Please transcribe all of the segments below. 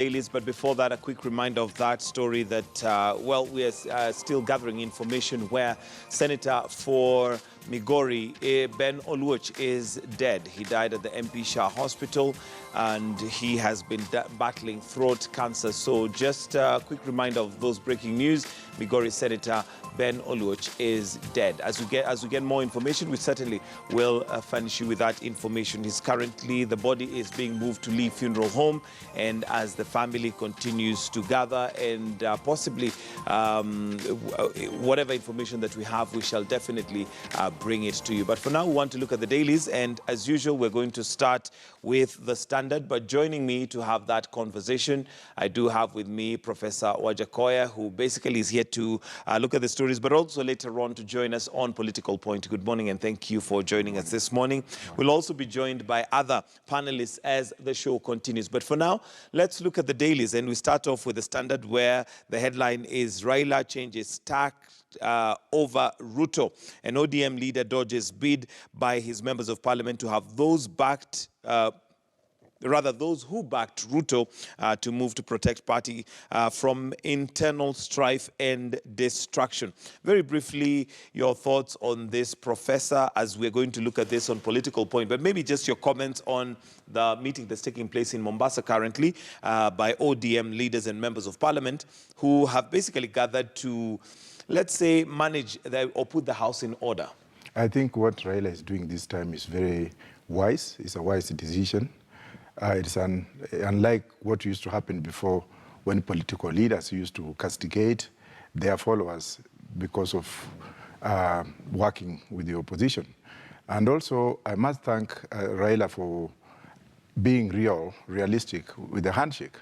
Dailies, but before that, a quick reminder of that story that, well, we are still gathering information where Senator for Migori, Ben Oluoch, is dead. He died at the MP Shah Hospital and he has been battling throat cancer. So just a quick reminder of those breaking news. Migori Senator Ben Oluoch is dead. As we get more information, we certainly will furnish you with that information. The body is being moved to Lee Funeral Home, and as the family continues to gather and possibly whatever information that we have, we shall definitely bring it to you. But for now, we want to look at the dailies, and as usual, we're going to start with the Standard. But joining me to have that conversation, I do have with me Professor Wajakoya, who basically is here to look at the stories, but also later on to join us on Political Point. Good morning, and thank you for joining us this morning. We'll also be joined by other panelists as the show continues. But for now, let's look at the dailies, and we start off with the Standard, where the headline is Raila changes tack over Ruto. An ODM leader dodges bid by his members of parliament to have those those who backed Ruto to move to protect party from internal strife and destruction. Very briefly, your thoughts on this, Professor, as we're going to look at this on Political Point, but maybe just your comments on the meeting that's taking place in Mombasa currently by ODM leaders and members of parliament who have basically gathered to, let's say, manage or put the house in order. I think what Raila is doing this time is very wise. It's a wise decision. It's unlike what used to happen before, when political leaders used to castigate their followers because of working with the opposition. And also, I must thank Raila for being realistic with the handshake.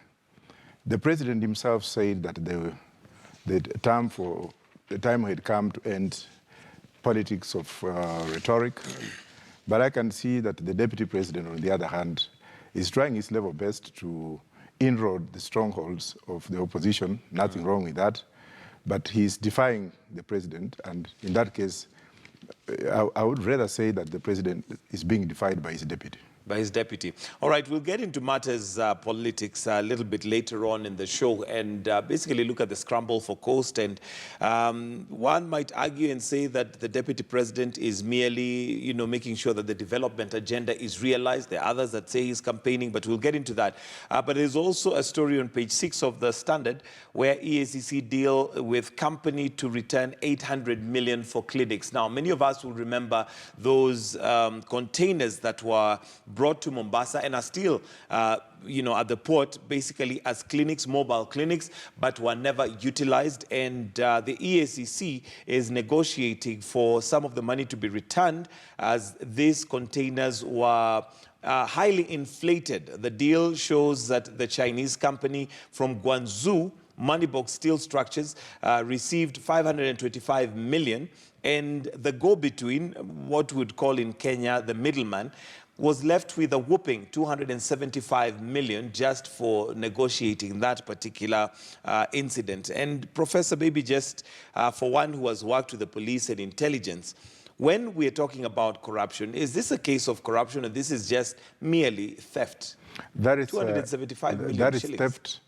The president himself said that the time had come to end politics of rhetoric. But I can see that the deputy president, on the other hand, is trying his level best to inroad the strongholds of the opposition. Nothing wrong with that. But he's defying the president. And in that case, I would rather say that the president is being defied by his deputy. By his deputy. All right, we'll get into matters politics a little bit later on in the show and basically look at the scramble for coast. And one might argue and say that the deputy president is merely, making sure that the development agenda is realized. There are others that say he's campaigning, but we'll get into that. But there's also a story on page 6 of the Standard where EACC deal with company to return 800 million for clinics. Now, many of us will remember those containers that were brought to Mombasa and are still, at the port, basically as clinics, mobile clinics, but were never utilized. And the EACC is negotiating for some of the money to be returned, as these containers were highly inflated. The deal shows that the Chinese company from Guangzhou, Moneybox Steel Structures, received 525 million, and the go-between, what we would call in Kenya the middleman, was left with a whopping 275 million just for negotiating that particular incident. And Professor, maybe just for one who has worked with the police and intelligence, when we're talking about corruption, is this a case of corruption or this is just merely theft? That is 275 million that is shillings. Theft,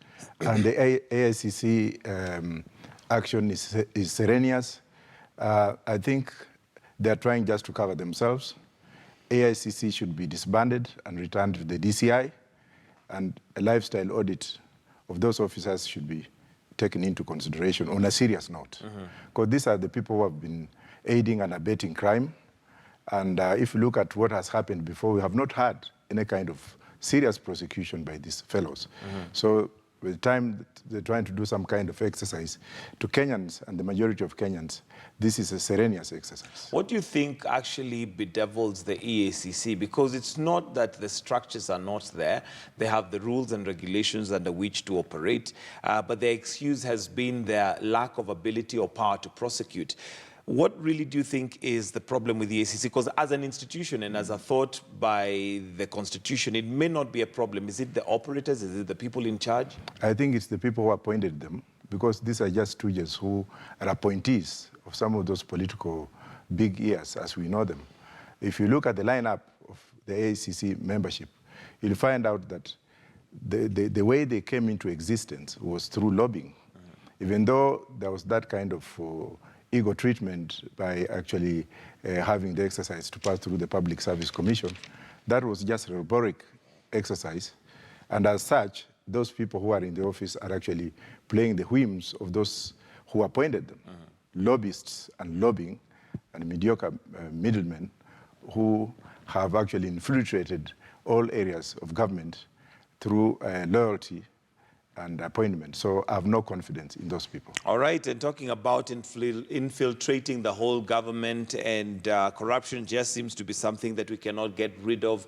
and the AICC action is serenious. I think they're trying just to cover themselves. AICC should be disbanded and returned to the DCI, and a lifestyle audit of those officers should be taken into consideration on a serious note. Because these are the people who have been aiding and abetting crime. And if you look at what has happened before, we have not had any kind of serious prosecution by these fellows. So by the time they're trying to do some kind of exercise, to Kenyans and the majority of Kenyans, this is a serenious exercise. What do you think actually bedevils the EACC? Because it's not that the structures are not there. They have the rules and regulations under which to operate, but their excuse has been their lack of ability or power to prosecute. What really do you think is the problem with the EACC? Because as an institution and as a thought by the Constitution, it may not be a problem. Is it the operators? Is it the people in charge? I think it's the people who appointed them, because these are just stooges who are appointees of some of those political big ears, as we know them. If you look at the lineup of the AICC membership, you'll find out that the way they came into existence was through lobbying. Even though there was that kind of ego treatment by actually having the exercise to pass through the Public Service Commission, that was just a rhetoric exercise. And as such, those people who are in the office are actually playing the whims of those who appointed them. Lobbyists and lobbying and mediocre middlemen who have actually infiltrated all areas of government through loyalty and appointment. So I have no confidence in those people. All right, and talking about infiltrating the whole government, and corruption just seems to be something that we cannot get rid of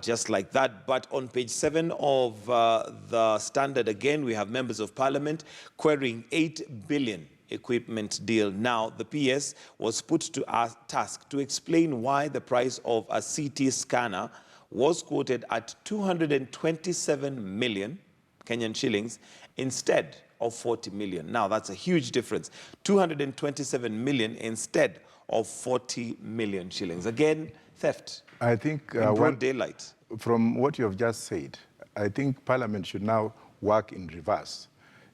just like that. But on page 7 of the Standard, again, we have members of parliament querying 8 billion equipment deal. Now, the PS was put to a task to explain why the price of a CT scanner was quoted at 227 million Kenyan shillings instead of 40 million. Now, that's a huge difference. 227 million instead of 40 million shillings. Again, theft. I think in broad daylight. From what you have just said, I think Parliament should now work in reverse,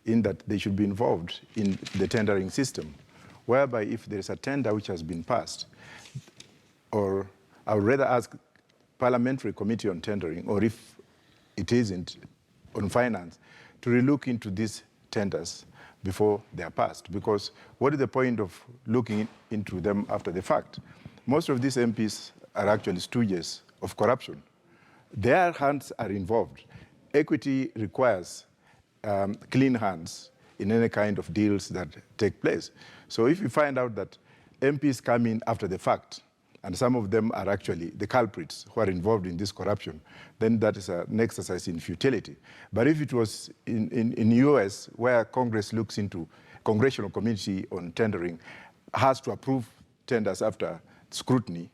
in that they should be involved in the tendering system, whereby if there is a tender which has been passed, or I would rather ask Parliamentary Committee on Tendering, or if it isn't, on finance, to relook into these tenders before they are passed. Because what is the point of looking into them after the fact? Most of these MPs are actually stooges of corruption. Their hands are involved. Equity requires clean hands in any kind of deals that take place. So if you find out that MPs come in after the fact, and some of them are actually the culprits who are involved in this corruption, then that is an exercise in futility. But if it was in US, where Congress looks into, Congressional Committee on Tendering has to approve tenders after scrutiny,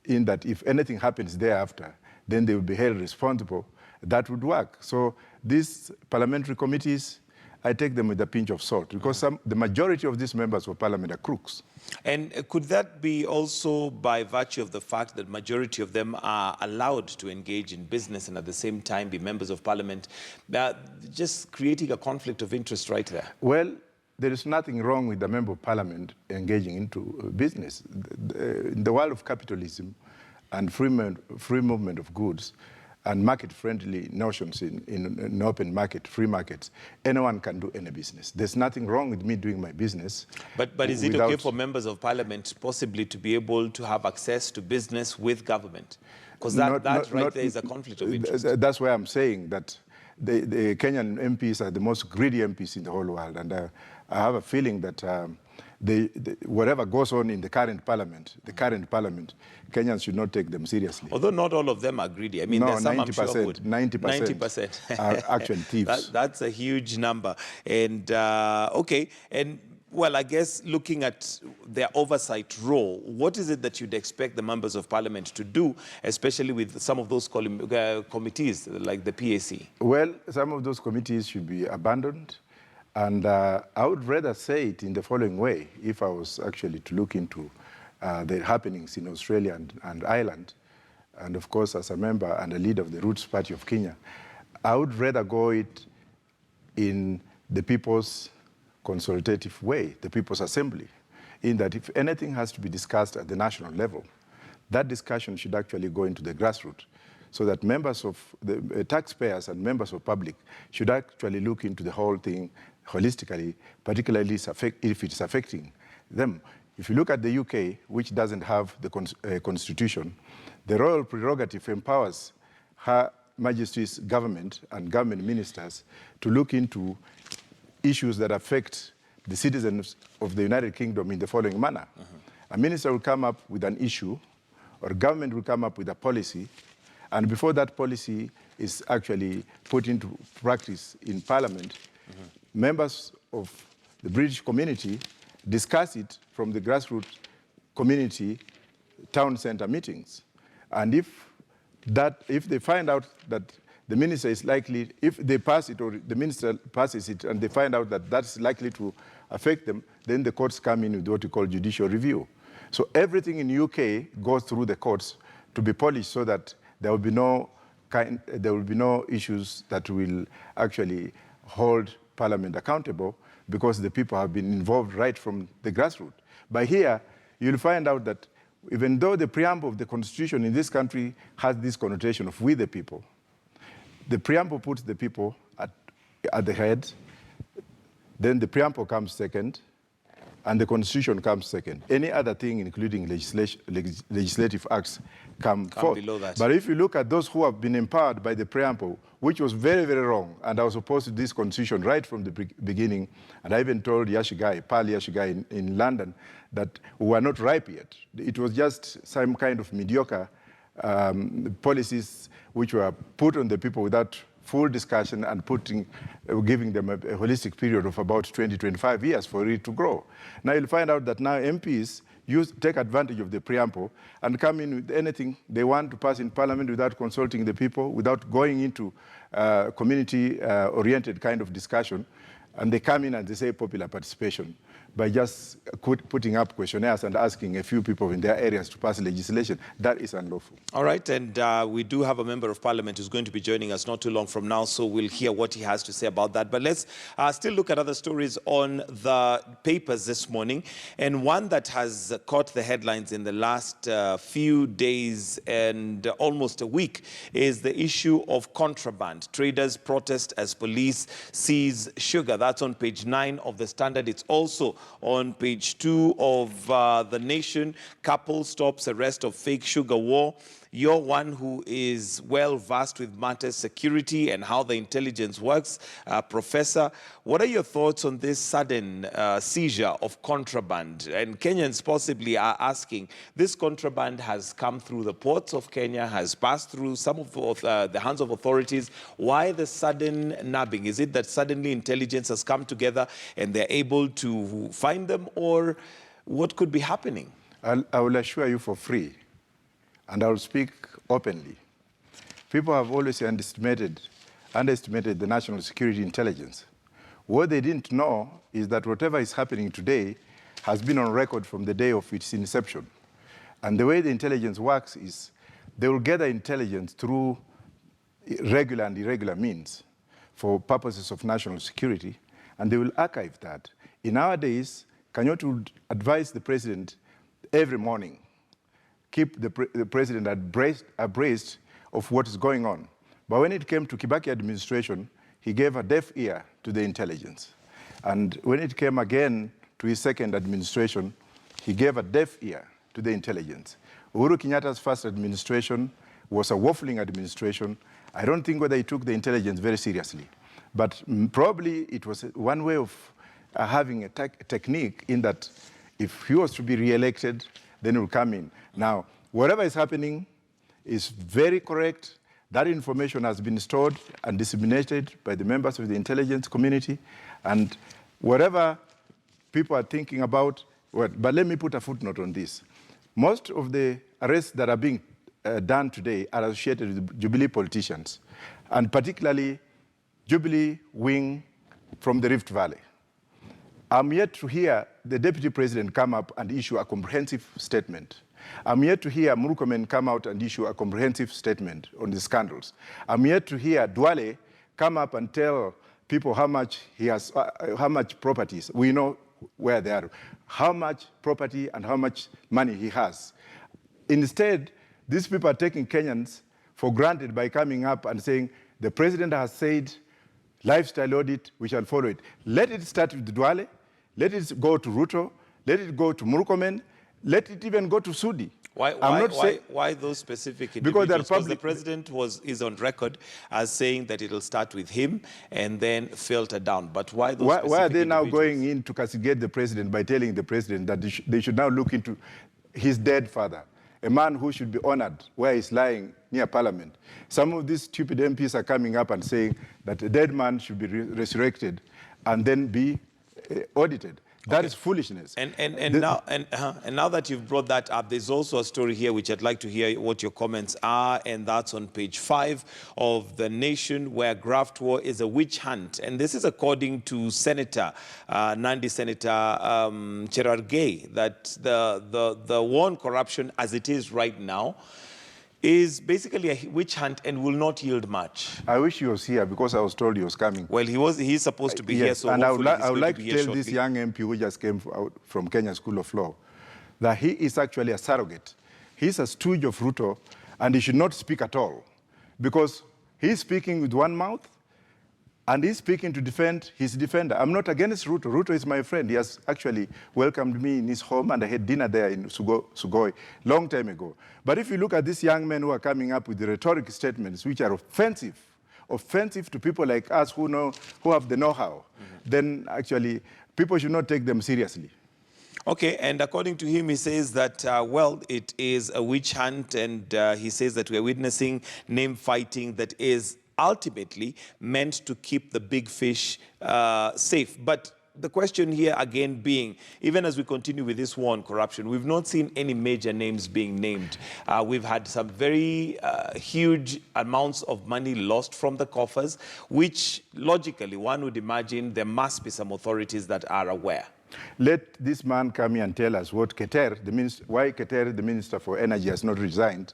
in that if anything happens thereafter, then they will be held responsible, that would work. So these parliamentary committees, I take them with a pinch of salt, because the majority of these members of parliament are crooks. And could that be also by virtue of the fact that majority of them are allowed to engage in business and at the same time be members of parliament, just creating a conflict of interest right there? Well, there is nothing wrong with the member of parliament engaging into business. In the world of capitalism and free movement of goods, and market-friendly notions in open market, free markets, anyone can do any business. There's nothing wrong with me doing my business. But is it okay for members of parliament possibly to be able to have access to business with government? Because that right there is a conflict of interest. That's why I'm saying that the Kenyan MPs are the most greedy MPs in the whole world. And I have a feeling that whatever goes on in the current parliament, Kenyans should not take them seriously. Although not all of them are greedy. I mean, no, there's some 90%, I'm sure would. 90% are actual thieves. That's a huge number. And, okay, and well, I guess looking at their oversight role, what is it that you'd expect the members of parliament to do, especially with some of those committees like the PAC? Well, some of those committees should be abandoned. And I would rather say it in the following way, if I was actually to look into the happenings in Australia and Ireland, and of course as a member and a leader of the Roots Party of Kenya, I would rather go it in the People's Consultative way, the People's Assembly, in that if anything has to be discussed at the national level, that discussion should actually go into the grassroots, so that members of the taxpayers and members of public should actually look into the whole thing holistically, particularly if it's affecting them. If you look at the UK, which doesn't have the constitution, the royal prerogative empowers Her Majesty's government and government ministers to look into issues that affect the citizens of the United Kingdom in the following manner. A minister will come up with an issue, or government will come up with a policy, and before that policy is actually put into practice in Parliament, members of the British community discuss it from the grassroots community town center meetings. And if they find out that the minister is likely, if they pass it or the minister passes it and they find out that that's likely to affect them, then the courts come in with what we call judicial review. So everything in UK goes through the courts to be polished so that there will be no there will be no issues that will actually hold Parliament accountable because the people have been involved right from the grassroots. But here, you'll find out that even though the preamble of the Constitution in this country has this connotation of we the people, the preamble puts the people at the head, then the preamble comes second, and the Constitution comes second. Any other thing, including legislative acts, come fourth. Below that. But if you look at those who have been empowered by the preamble, which was very, very wrong, and I was opposed to this Constitution right from the beginning, and I even told Pal Yashigai in London that we were not ripe yet. It was just some kind of mediocre policies which were put on the people without full discussion and giving them a holistic period of about 20, 25 years for it to grow. Now you'll find out that now MPs take advantage of the preamble and come in with anything they want to pass in Parliament without consulting the people, without going into community-oriented kind of discussion. And they come in and they say popular participation by just putting up questionnaires and asking a few people in their areas to pass legislation. That is unlawful. All right, and we do have a member of parliament who's going to be joining us not too long from now, so we'll hear what he has to say about that. But let's still look at other stories on the papers this morning. And one that has caught the headlines in the last few days and almost a week is the issue of contraband. Traders protest as police seize sugar. That's on page 9 of the Standard. It's also on page 2 of The Nation. Couple stops arrest of fake sugar war. You're one who is well versed with matters security and how the intelligence works. Professor, what are your thoughts on this sudden seizure of contraband? And Kenyans possibly are asking, this contraband has come through the ports of Kenya, has passed through some of the hands of authorities. Why the sudden nabbing? Is it that suddenly intelligence has come together and they're able to find them, or what could be happening? I will assure you for free, and I will speak openly. People have always underestimated the national security intelligence. What they didn't know is that whatever is happening today has been on record from the day of its inception. And the way the intelligence works is they will gather intelligence through regular and irregular means for purposes of national security, and they will archive that. In our days, Kenyatta would advise the president every morning, keep the president abreast of what is going on. But when it came to Kibaki administration, he gave a deaf ear to the intelligence. And when it came again to his second administration, he gave a deaf ear to the intelligence. Uhuru Kenyatta's first administration was a waffling administration. I don't think whether he took the intelligence very seriously. But probably it was one way of having a technique in that if he was to be re-elected, then he will come in. Now, whatever is happening is very correct. That information has been stored and disseminated by the members of the intelligence community. And whatever people are thinking about, but let me put a footnote on this. Most of the arrests that are being done today are associated with Jubilee politicians, and particularly Jubilee wing from the Rift Valley. I'm yet to hear the deputy president come up and issue a comprehensive statement. I'm yet to hear Murkomen come out and issue a comprehensive statement on the scandals. I'm yet to hear Duale come up and tell people how much he has, how much properties. We know where they are, how much property and how much money he has. Instead, these people are taking Kenyans for granted by coming up and saying, the president has said, lifestyle audit, we shall follow it. Let it start with Duale. Let it go to Ruto. Let it go to Murkomen. Let it even go to Sudi. Why those specific individuals? Because the president is on record as saying that it will start with him and then filter down. But why those specific Why are they now individuals? going in to castigate the president by telling the president that they should now look into his dead father, a man who should be honored where he's lying near parliament? Some of these stupid MPs are coming up and saying that a dead man should be resurrected and then be audited. That is foolishness. And now that you've brought that up, there's also a story here which I'd like to hear what your comments are, and that's on page 5 of The Nation, where graft war is a witch hunt. And this is according to Senator, Nandi Senator Cherargei, that the war on corruption as it is right now is basically a witch hunt and will not yield much. I wish he was here because I was told he was coming. Well, he's supposed to be here, Yes, so and I hopefully would he's like going to to be here tell this shortly. young MP who just came out from Kenya School of Law that he is actually a surrogate. He's a stooge of Ruto, and he should not speak at all because he's speaking with one mouth and he's speaking to defend his defender. I'm not against Ruto. Ruto is my friend. He has actually welcomed me in his home, and I had dinner there in Sugoi long time ago. But if you look at these young men who are coming up with the rhetoric statements which are offensive to people like us who have the know-how, then actually people should not take them seriously. Okay, and according to him, he says that, well, it is a witch hunt, and he says that we're witnessing name fighting that is ultimately meant to keep the big fish safe. But the question here again being, even as we continue with this war on corruption, we've not seen any major names being named. We've had some very huge amounts of money lost from the coffers, which logically one would imagine there must be some authorities that are aware. Let this man come here and tell us what why Keter, the Minister for Energy, has not resigned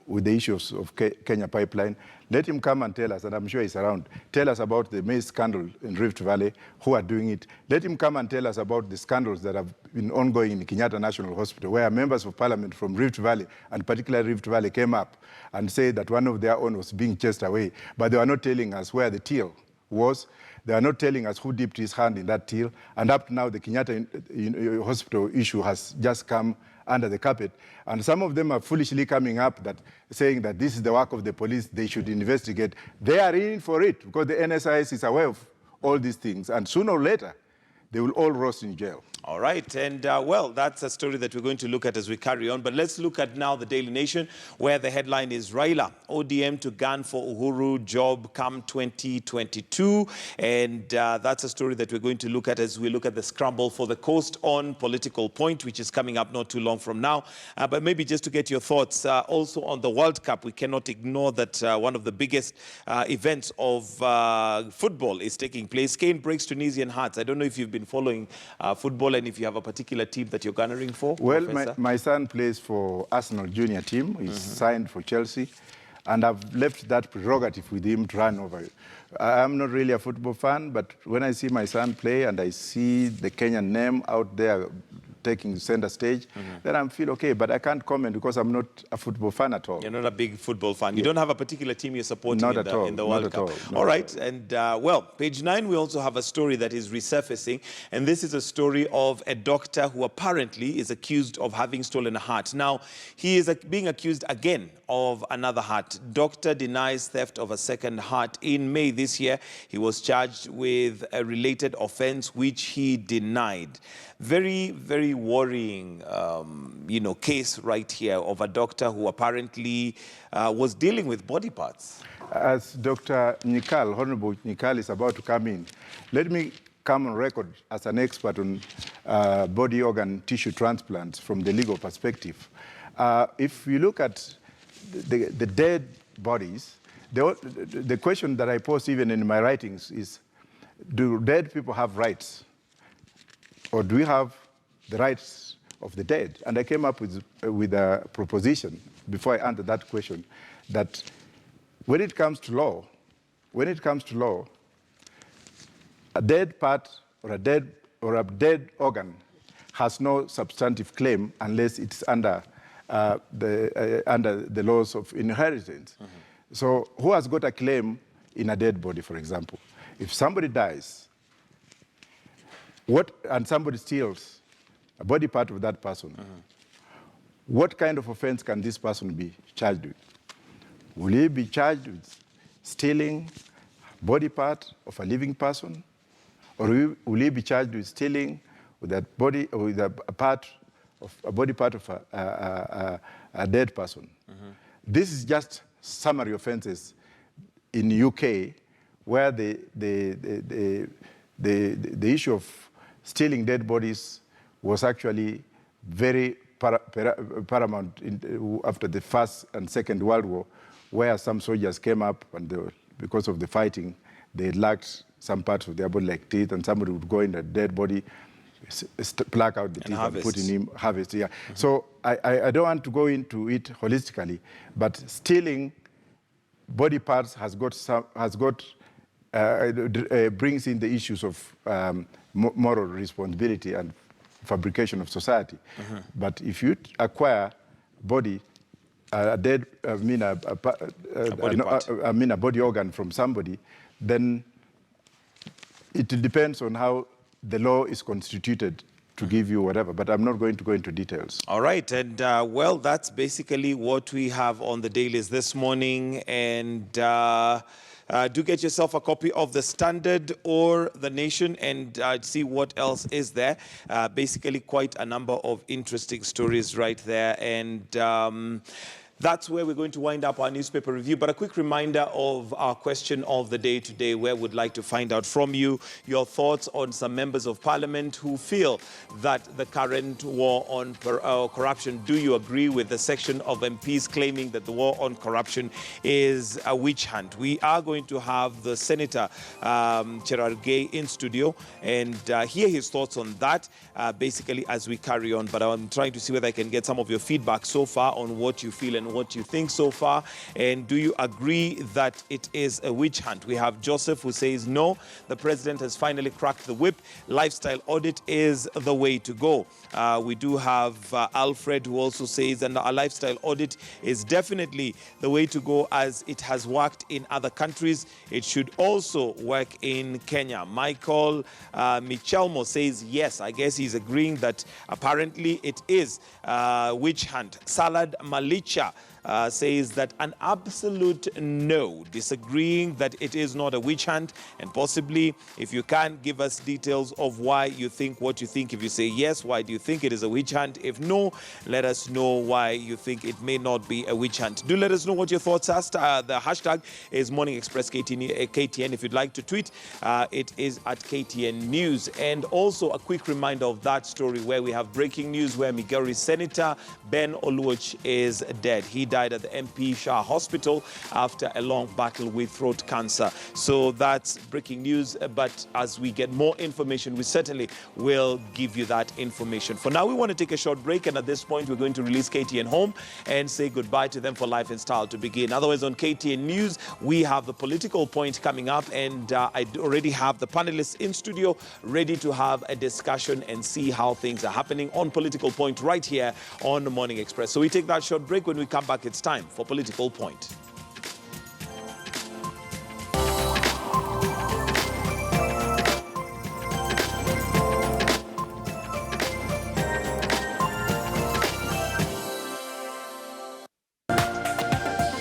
with the issues of Kenya Pipeline. Let him come and tell us, and I'm sure he's around, tell us about the maize scandal in Rift Valley, who are doing it. Let him come and tell us about the scandals that have been ongoing in Kenyatta National Hospital, where members of parliament from Rift Valley, and particularly Rift Valley, came up and said that one of their own was being chased away, but they were not telling us where the till was. They are not telling us who dipped his hand in that till. And up to now, the Kenyatta Hospital issue has just come under the carpet. And some of them are foolishly coming up saying that this is the work of the police, they should investigate. They are in for it because the NSIS is aware of all these things. And sooner or later, they will all rot in jail. All right, and well, that's a story that we're going to look at as we carry on. But let's look at now the Daily Nation, where the headline is Raila, ODM to gun for Uhuru job come 2022. And that's a story that we're going to look at as we look at the scramble for the coast on Political Point, which is coming up not too long from now. But maybe just to get your thoughts, also on the World Cup, we cannot ignore that one of the biggest events of football is taking place. Kane breaks Tunisian hearts. I don't know if you've been following football and if you have a particular team that you're garnering for. Well, my son plays for Arsenal junior team. He's signed for Chelsea. And I've left that prerogative with him to run over it. I'm not really a football fan, but when I see my son play and I see the Kenyan name out there taking center stage, then I feel okay. But I can't comment because I'm not a football fan at all. You're not a big football fan. You don't have a particular team you're supporting in the World Cup. All right. And well, page 9, we also have a story that is resurfacing. And this is a story of a doctor who apparently is accused of having stolen a heart. Now, he is being accused again of another heart. Doctor denies theft of a second heart. In May this year, he was charged with a related offense, which he denied. Very, very worrying, case right here of a doctor who apparently was dealing with body parts. As Dr. Nikal, Honorable Nikal, is about to come in, let me come on record as an expert on body organ tissue transplants from the legal perspective. If you look at the dead bodies, the question that I pose even in my writings is, do dead people have rights? Or do we have the rights of the dead? And I came up with a proposition before I answered that question, that when it comes to law, a dead part or a dead organ has no substantive claim unless it's under the laws of inheritance. So who has got a claim in a dead body, for example? If somebody dies, and somebody steals a body part of that person, what kind of offense can this person be charged with? Will he be charged with stealing a body part of a living person? Or will he be charged with stealing with that body, or with a body part of a dead person? This is just summary offenses in the UK, where the issue of stealing dead bodies was actually very paramount after the First and Second World War, where some soldiers came up and because of the fighting, they lacked some parts of their body like teeth, and somebody would go in a dead body pluck out the teeth and put in him harvest. Yeah. So I don't want to go into it holistically, but stealing body parts brings in the issues of moral responsibility and fabrication of society. But if you acquire body, a body organ from somebody, then it depends on how the law is constituted to give you whatever, but I'm not going to go into details. All right, and well, that's basically what we have on the dailies this morning, and do get yourself a copy of The Standard or The Nation and see what else is there. Basically, quite a number of interesting stories right there, and that's where we're going to wind up our newspaper review. But a quick reminder of our question of the day today, where we'd like to find out from you your thoughts on some members of parliament who feel that the current war on corruption, do you agree with the section of MPs claiming that the war on corruption is a witch hunt? We are going to have the Senator Cherargei in studio and hear his thoughts on that basically as we carry on. But I'm trying to see whether I can get some of your feedback so far on what you feel and what you think so far, and do you agree that it is a witch hunt? We have Joseph who says no, the president has finally cracked the whip, lifestyle audit is the way to go. We do have Alfred who also says that a lifestyle audit is definitely the way to go as it has worked in other countries. It should also work in Kenya. Michael Michelmo says yes, I guess he's agreeing that apparently it is witch hunt. Salad Malicha says that an absolute no, disagreeing that it is not a witch hunt, and possibly if you can give us details of why you think what you think. If you say yes, why do you think it is a witch hunt? If no, let us know why you think it may not be a witch hunt. Do let us know what your thoughts are. The hashtag is Morning Express KTN. If you'd like to tweet, it is at KTN News. And also a quick reminder of that story where we have breaking news where Migori Senator Ben Oluoch is dead. He died at the MP Shah Hospital after a long battle with throat cancer. So that's breaking news, but as we get more information, we certainly will give you that information. For now, we want to take a short break, and at this point, we're going to release KTN Home and say goodbye to them for Life in Style to begin. Otherwise, on KTN News, we have the political point coming up, and I already have the panelists in studio ready to have a discussion and see how things are happening on Political Point right here on the Morning Express. So we take that short break. When we come back, it's time for Political Point.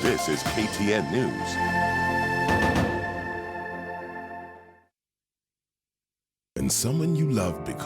This is KTN News. When someone you love becomes